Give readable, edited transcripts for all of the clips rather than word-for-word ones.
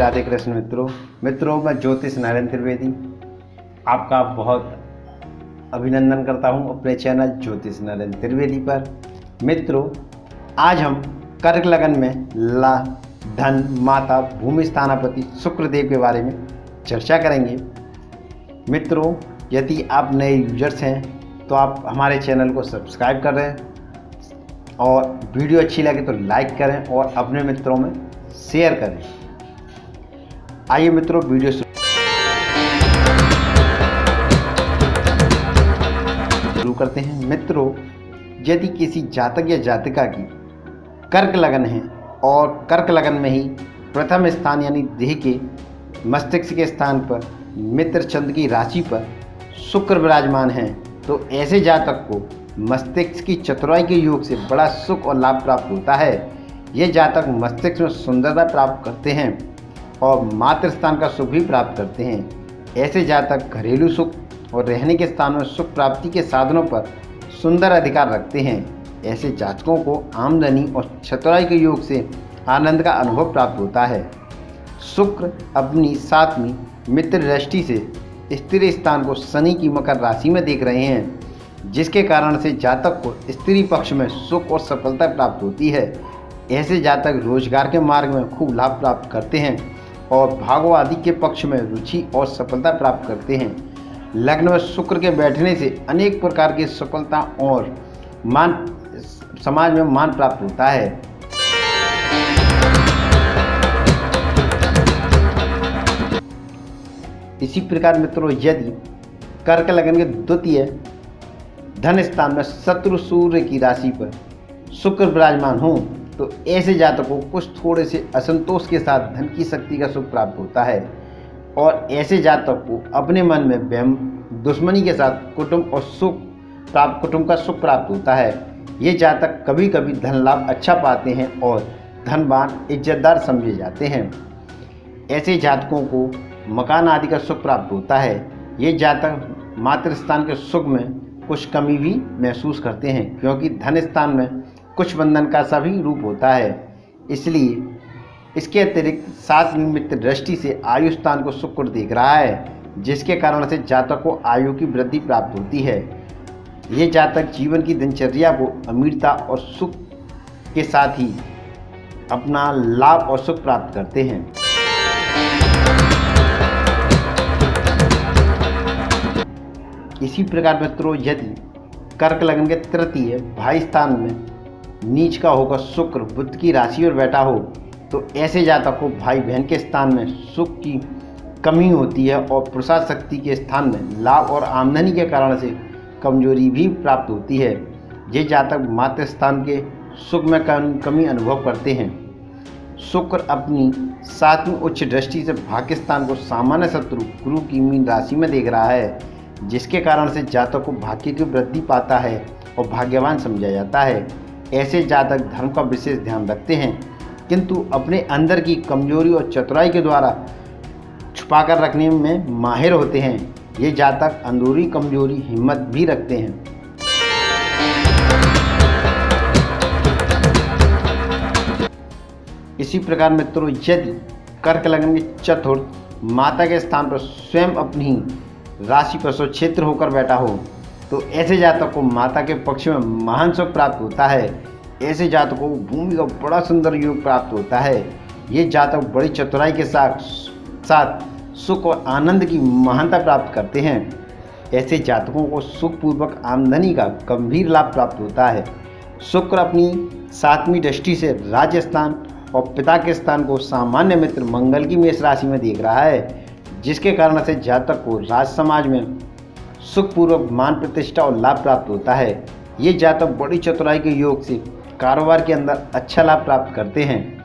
राधे कृष्ण मित्रों मैं ज्योतिष नारायण त्रिवेदी आपका बहुत अभिनंदन करता हूं अपने चैनल ज्योतिष नारायण त्रिवेदी पर। मित्रों, आज हम कर्क लगन में धन, माता, भूमि स्थानापति शुक्रदेव के बारे में चर्चा करेंगे। मित्रों, यदि आप नए यूजर्स हैं तो आप हमारे चैनल को सब्सक्राइब कर रहे हैं और वीडियो अच्छी लगे तो लाइक करें और अपने मित्रों में शेयर करें। आइए मित्रों, वीडियो शुरू करते हैं। मित्रों, यदि किसी जातक या जातिका की कर्क लगन है और कर्क लगन में ही प्रथम स्थान यानी देह के मस्तिष्क के स्थान पर मित्र चंद्र की राशि पर शुक्र विराजमान है, तो ऐसे जातक को मस्तिष्क की चतुराई के योग से बड़ा सुख और लाभ प्राप्त होता है। ये जातक मस्तिष्क में सुंदरता प्राप्त करते हैं और मातृ स्थान का सुख भी प्राप्त करते हैं। ऐसे जातक घरेलू सुख और रहने के स्थान में सुख प्राप्ति के साधनों पर सुंदर अधिकार रखते हैं। ऐसे जातकों को आमदनी और चतुराई के योग से आनंद का अनुभव प्राप्त होता है। शुक्र अपनी 7वीं मित्र दृष्टि से स्त्री स्थान को शनि की मकर राशि में देख रहे हैं, जिसके कारण से जातक को स्त्री पक्ष में सुख और सफलता प्राप्त होती है। ऐसे जातक रोजगार के मार्ग में खूब लाभ प्राप्त करते हैं और भागो आदि के पक्ष में रुचि और सफलता प्राप्त करते हैं। लग्न में शुक्र के बैठने से अनेक प्रकार की सफलता और समाज में मान प्राप्त होता है। इसी प्रकार मित्रों, यदि कर्क लगन के द्वितीय धन स्थान में शत्रु सूर्य की राशि पर शुक्र विराजमान हो, तो ऐसे जातकों को कुछ थोड़े से असंतोष के साथ धन की शक्ति का सुख प्राप्त होता है और ऐसे जातक को अपने मन में वहम, दुश्मनी के साथ कुटुंब का सुख प्राप्त होता है। ये जातक कभी कभी धन लाभ अच्छा पाते हैं और धनवान इज्जतदार समझे जाते हैं। ऐसे जातकों को मकान आदि का सुख प्राप्त होता है। ये जातक मातृस्थान के सुख में कुछ कमी भी महसूस करते हैं, क्योंकि धन स्थान में कुछ बंधन का सा भी रूप होता है। इसलिए इसके अतिरिक्त 7वीं मित्र दृष्टि से आयु स्थान को शुक्र देख रहा है, जिसके कारण से जातक को आयु की वृद्धि प्राप्त होती है। ये जातक जीवन की दिनचर्या को अमीरता और सुख के साथ ही अपना लाभ और सुख प्राप्त करते हैं। इसी प्रकार मित्रों, यदि कर्क लगन के तृतीय भाई स्थान में नीच का होकर शुक्र बुध की राशि पर बैठा हो, तो ऐसे जातक को भाई बहन के स्थान में सुख की कमी होती है और पुरुषार्थ शक्ति के स्थान में लाभ और आमदनी के कारण से कमजोरी भी प्राप्त होती है। ये जातक मातृ स्थान के सुख में कमी अनुभव करते हैं। शुक्र अपनी 7वीं उच्च दृष्टि से भाग्य स्थान को सामान्य शत्रु गुरु की मीन राशि में देख रहा है, जिसके कारण से जातक को भाग्य की वृद्धि पाता है और भाग्यवान समझा जाता है। ऐसे जातक धर्म का विशेष ध्यान रखते हैं, किंतु अपने अंदर की कमजोरी और चतुराई के द्वारा छुपाकर रखने में माहिर होते हैं। ये जातक अंदरूनी कमजोरी हिम्मत भी रखते हैं। इसी प्रकार मित्रों, यदि कर्क लगन के चतुर्थ माता के स्थान पर स्वयं अपनी राशि पर स्वक्षेत्र होकर बैठा हो, तो ऐसे जातक को माता के पक्ष में महान सुख प्राप्त होता है। ऐसे जातकों को भूमि का बड़ा सुंदर योग प्राप्त होता है। ये जातक बड़ी चतुराई के साथ सुख और आनंद की महानता प्राप्त करते हैं। ऐसे जातकों को सुखपूर्वक आमदनी का गंभीर लाभ प्राप्त होता है। शुक्र अपनी 7वीं दृष्टि से राजस्थान और पिता के स्थान को सामान्य मित्र मंगल की मेष राशि में देख रहा है, जिसके कारण से जातक को राज समाज में सुखपूर्वक मान प्रतिष्ठा और लाभ प्राप्त होता है। ये जातक बड़ी चतुराई के योग से कारोबार के अंदर अच्छा लाभ प्राप्त करते हैं।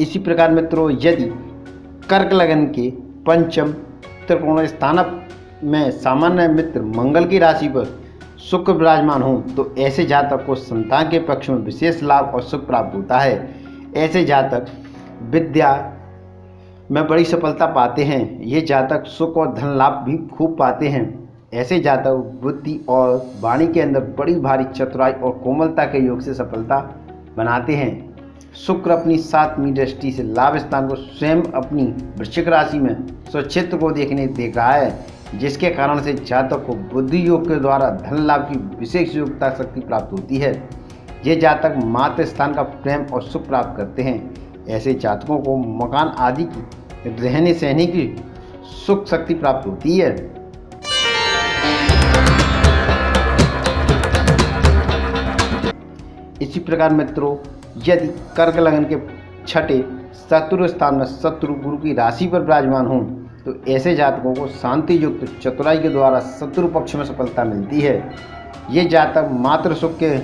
इसी प्रकार मित्रों, यदि कर्क लगन के पंचम त्रिकोण स्थान में सामान्य मित्र मंगल की राशि पर शुक्र विराजमान हो, तो ऐसे जातक को संतान के पक्ष में विशेष लाभ और सुख प्राप्त होता है। ऐसे जातक विद्या में बड़ी सफलता पाते हैं। ये जातक सुख और धन लाभ भी खूब पाते हैं। ऐसे जातक बुद्धि और वाणी के अंदर बड़ी भारी चतुराई और कोमलता के योग से सफलता बनाते हैं। शुक्र अपनी 7वीं दृष्टि से लाभ स्थान को स्वयं अपनी वृश्चिक राशि में स्वक्षेत्र को देखने देख रहा है, जिसके कारण से जातक को बुद्धि योग के द्वारा धन लाभ की विशेष योग्यता शक्ति प्राप्त होती है। ये जातक मातृ स्थान का प्रेम और सुख प्राप्त करते हैं। ऐसे जातकों को मकान आदि की रहने सहने की सुख शक्ति प्राप्त होती है। इसी प्रकार मित्रों, यदि कर्क लगन के छठे शत्रु स्थान में शत्रु गुरु की राशि पर विराजमान हों तो ऐसे जातकों को शांति युक्त चतुराई के द्वारा शत्रु पक्ष में सफलता मिलती है। ये जातक मातृ सुख के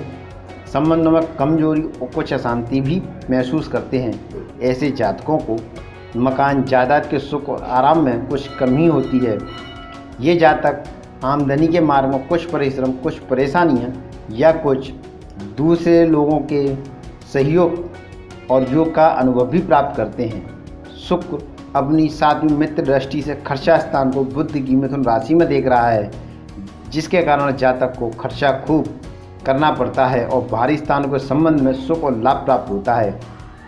संबंधों में कमजोरी और कुछ अशांति भी महसूस करते हैं। ऐसे जातकों को मकान जायदाद के सुख और आराम में कुछ कमी होती है। ये जातक आमदनी के मार्ग में कुछ परिश्रम, कुछ परेशानियां या कुछ दूसरे लोगों के सहयोग और योग का अनुभव भी प्राप्त करते हैं। शुक्र अपनी 7वीं मित्र दृष्टि से खर्चा स्थान को बुध की मिथुन राशि में देख रहा है, जिसके कारण जातक को खर्चा खूब करना पड़ता है और भारी स्थानों के संबंध में सुख और लाभ प्राप्त होता है।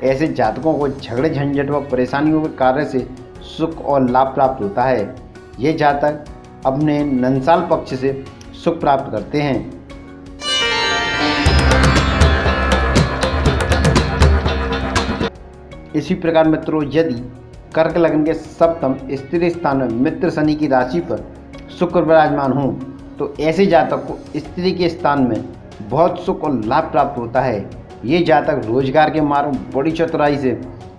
ऐसे जातकों को झगड़े झंझट व परेशानियों के कार्य से सुख और लाभ प्राप्त होता है। ये जातक अपने नंसाल पक्ष से सुख प्राप्त करते हैं। इसी प्रकार मित्रों, यदि कर्क लग्न के सप्तम स्त्री स्थान में मित्र शनि की राशि पर शुक्र विराजमान हो तो ऐसे जातक को स्त्री के स्थान में बहुत सुख और लाभ प्राप्त होता है। ये जातक रोजगार के मार्ग में बड़ी चतुराई से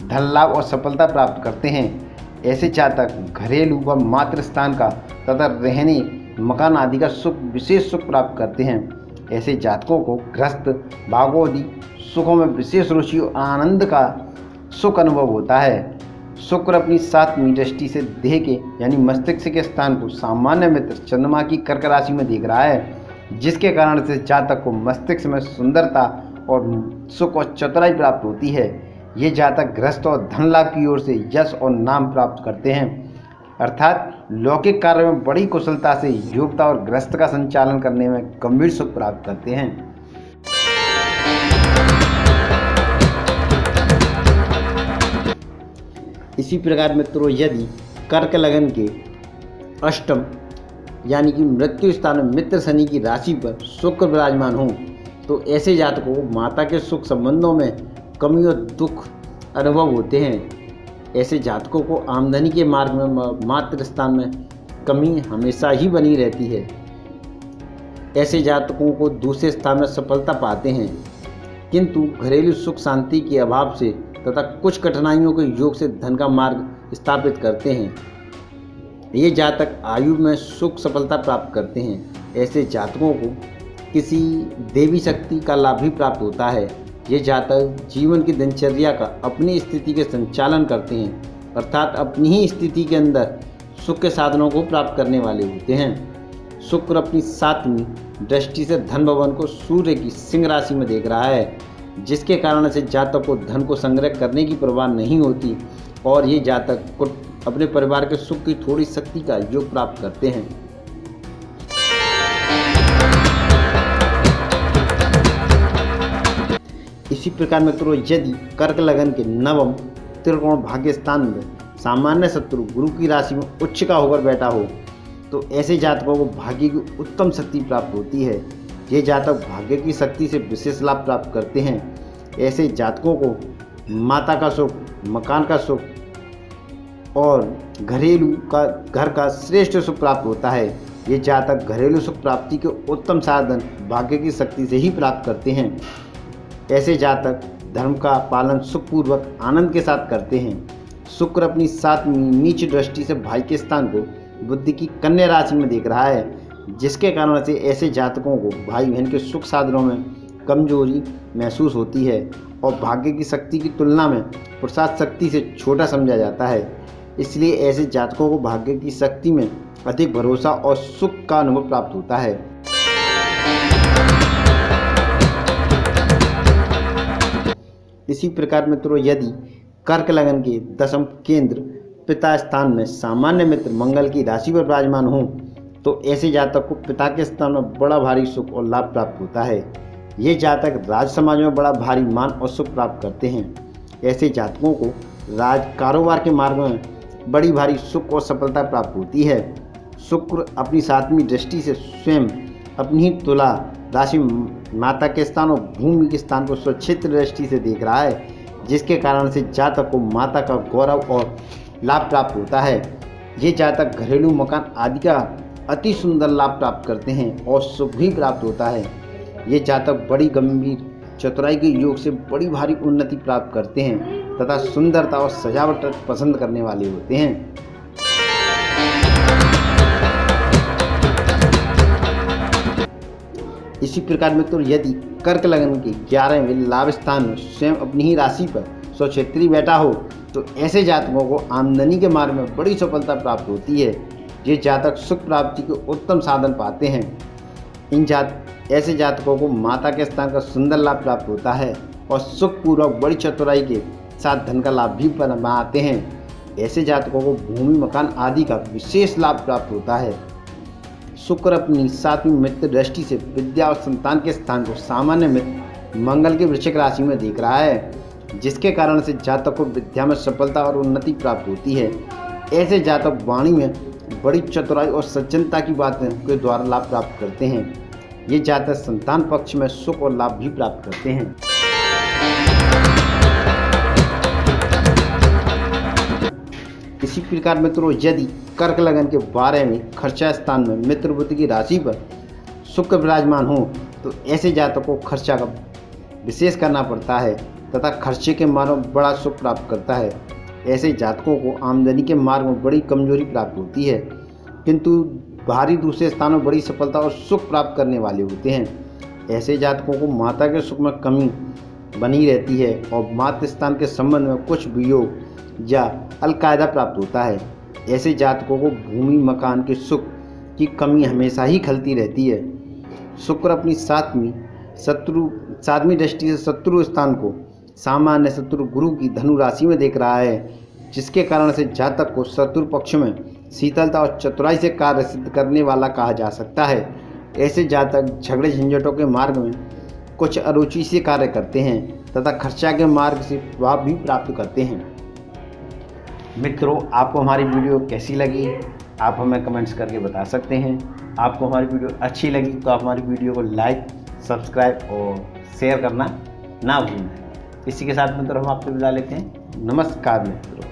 धन लाभ और सफलता प्राप्त करते हैं। ऐसे जातक घरेलू व मातृ स्थान का तथा रहने मकान आदि का सुख विशेष सुख प्राप्त करते हैं। ऐसे जातकों को गृहस्थ भागोदी सुखों में विशेष रुचि और आनंद का सुख अनुभव होता है। शुक्र अपनी 7वीं दृष्टि से देह के यानी मस्तिष्क के स्थान को सामान्य मित्र चंद्रमा की कर्क राशि में देख रहा है, जिसके कारण से जातक को मस्तिष्क में सुंदरता और सुख और चतुराई प्राप्त होती है। ये जातक गृहस्थ और धन लाभ की ओर से यश और नाम प्राप्त करते हैं, अर्थात लौकिक कार्य में बड़ी कुशलता से योग्यता और गृहस्थ का संचालन करने में गंभीर सुख प्राप्त करते हैं। इसी प्रकार मित्रों, यदि कर्क लगन के अष्टम यानी कि मृत्यु स्थान में मित्र शनि की राशि पर शुक्र विराजमान हो तो ऐसे जातकों को माता के सुख संबंधों में कमी और दुख अनुभव होते हैं। ऐसे जातकों को आमदनी के मार्ग में मातृ स्थान में कमी हमेशा ही बनी रहती है। ऐसे जातकों को दूसरे स्थान में सफलता पाते हैं, किंतु घरेलू सुख शांति के अभाव से तथा कुछ कठिनाइयों के योग से धन का मार्ग स्थापित करते हैं। ये जातक आयु में सुख सफलता प्राप्त करते हैं। ऐसे जातकों को किसी देवी शक्ति का लाभ भी प्राप्त होता है। ये जातक जीवन की दिनचर्या का अपनी स्थिति के संचालन करते हैं, अर्थात अपनी ही स्थिति के अंदर सुख के साधनों को प्राप्त करने वाले होते हैं। शुक्र अपनी 7वीं दृष्टि से धन भवन को सूर्य की सिंह राशि में देख रहा है, जिसके कारण से जातक को धन को संग्रह करने की परवाह नहीं होती और ये जातक को अपने परिवार के सुख की थोड़ी शक्ति का योग प्राप्त करते हैं। इसी प्रकार मित्रों, यदि कर्क लगन के नवम त्रिकोण भाग्य स्थान में सामान्य शत्रु गुरु की राशि में उच्च का होकर बैठा हो तो ऐसे जातकों को भाग्य की उत्तम शक्ति प्राप्त होती है। ये जातक भाग्य की शक्ति से विशेष लाभ प्राप्त करते हैं। ऐसे जातकों को माता का सुख, मकान का सुख और घर का श्रेष्ठ सुख प्राप्त होता है। ये जातक घरेलू सुख प्राप्ति के उत्तम साधन भाग्य की शक्ति से ही प्राप्त करते हैं। ऐसे जातक धर्म का पालन सुखपूर्वक आनंद के साथ करते हैं। शुक्र अपनी 7वीं नीच दृष्टि से भाई के स्थान को बुद्धि की कन्या राशि में देख रहा है, जिसके कारण से ऐसे जातकों को भाई बहन के सुख साधनों में कमजोरी महसूस होती है और भाग्य की शक्ति की तुलना में पुरुषार्थ शक्ति से छोटा समझा जाता है। इसलिए ऐसे जातकों को भाग्य की शक्ति में अधिक भरोसा और सुख का अनुभव प्राप्त होता है। इसी प्रकार मित्रों, यदि कर्क लगन के दशम केंद्र पिता स्थान में सामान्य मित्र मंगल की राशि पर विराजमान हो तो ऐसे जातक को पिता के स्थान में बड़ा भारी सुख और लाभ प्राप्त होता है। ये जातक राज समाज में बड़ा भारी मान और सुख प्राप्त करते हैं। ऐसे जातकों को राज कारोबार के मार्ग में बड़ी भारी सुख और सफलता प्राप्त होती है। शुक्र अपनी 7वीं दृष्टि से स्वयं अपनी ही तुला राशि माता के स्थान और भूमि के स्थान को स्वच्छित्र दृष्टि से देख रहा है, जिसके कारण से जातक को माता का गौरव और लाभ प्राप्त होता है। ये जातक घरेलू मकान आदि का अति सुंदर लाभ प्राप्त करते हैं और सुख भी प्राप्त होता है। ये जातक बड़ी गंभीर चतुराई के योग से बड़ी भारी उन्नति प्राप्त करते हैं तथा सुंदरता और सजावट पसंद करने वाले होते हैं। इसी प्रकार मित्रों, यदि कर्क लग्न के 11वें लाभ स्थान में स्वयं अपनी ही राशि पर स्वक्षेत्री बैठा हो तो ऐसे जातकों को आमदनी के मार्ग में बड़ी सफलता प्राप्त होती है। ये जातक सुख प्राप्ति के उत्तम साधन पाते हैं। ऐसे जातकों को माता के स्थान का सुंदर लाभ प्राप्त होता है और सुखपूर्वक बड़ी चतुराई के साथ धन का लाभ भी बनाते हैं। ऐसे जातकों को भूमि मकान आदि का विशेष लाभ प्राप्त होता है। शुक्र अपनी 7वीं मित्र दृष्टि से विद्या और संतान के स्थान को सामान्य मित्र मंगल के वृश्चिक राशि में देख रहा है, जिसके कारण से जातक को विद्या में सफलता और उन्नति प्राप्त होती है। ऐसे जातक वाणी में बड़ी चतुराई और सज्जनता की बातें के द्वारा लाभ प्राप्त करते हैं। ये जातक संतान पक्ष में सुख और लाभ भी प्राप्त करते हैं। इसी प्रकार मित्रों, यदि कर्क लगन के 12वें खर्चा स्थान में मित्र बुध की राशि पर शुक्र विराजमान हो तो ऐसे जातकों को खर्चा का विशेष करना पड़ता है तथा खर्चे के मार्ग में बड़ा सुख प्राप्त करता है। ऐसे जातकों को आमदनी के मार्ग में बड़ी कमजोरी प्राप्त होती है, किंतु भारी दूसरे स्थान में बड़ी सफलता और सुख प्राप्त करने वाले होते हैं। ऐसे जातकों को माता के सुख में कमी बनी रहती है और मातृ स्थान के संबंध में कुछ वियोग या अलकायदा प्राप्त होता है। ऐसे जातकों को भूमि मकान के सुख की कमी हमेशा ही खलती रहती है। शुक्र अपनी 7वीं दृष्टि से शत्रु स्थान को सामान्य शत्रु गुरु की धनु राशि में देख रहा है, जिसके कारण से जातक को शत्रु पक्ष में शीतलता और चतुराई से कार्य सिद्ध करने वाला कहा जा सकता है। ऐसे जातक झगड़े झंझटों के मार्ग में कुछ अरुचि से कार्य करते हैं तथा खर्चा के मार्ग से प्रभाव भी प्राप्त करते हैं। मित्रों, आपको हमारी वीडियो कैसी लगी आप हमें कमेंट्स करके बता सकते हैं। आपको हमारी वीडियो अच्छी लगी तो आप हमारी वीडियो को लाइक, सब्सक्राइब और शेयर करना ना भूलें। इसी के साथ मित्रों हम आपसे विदा लेते हैं। नमस्कार मित्रों।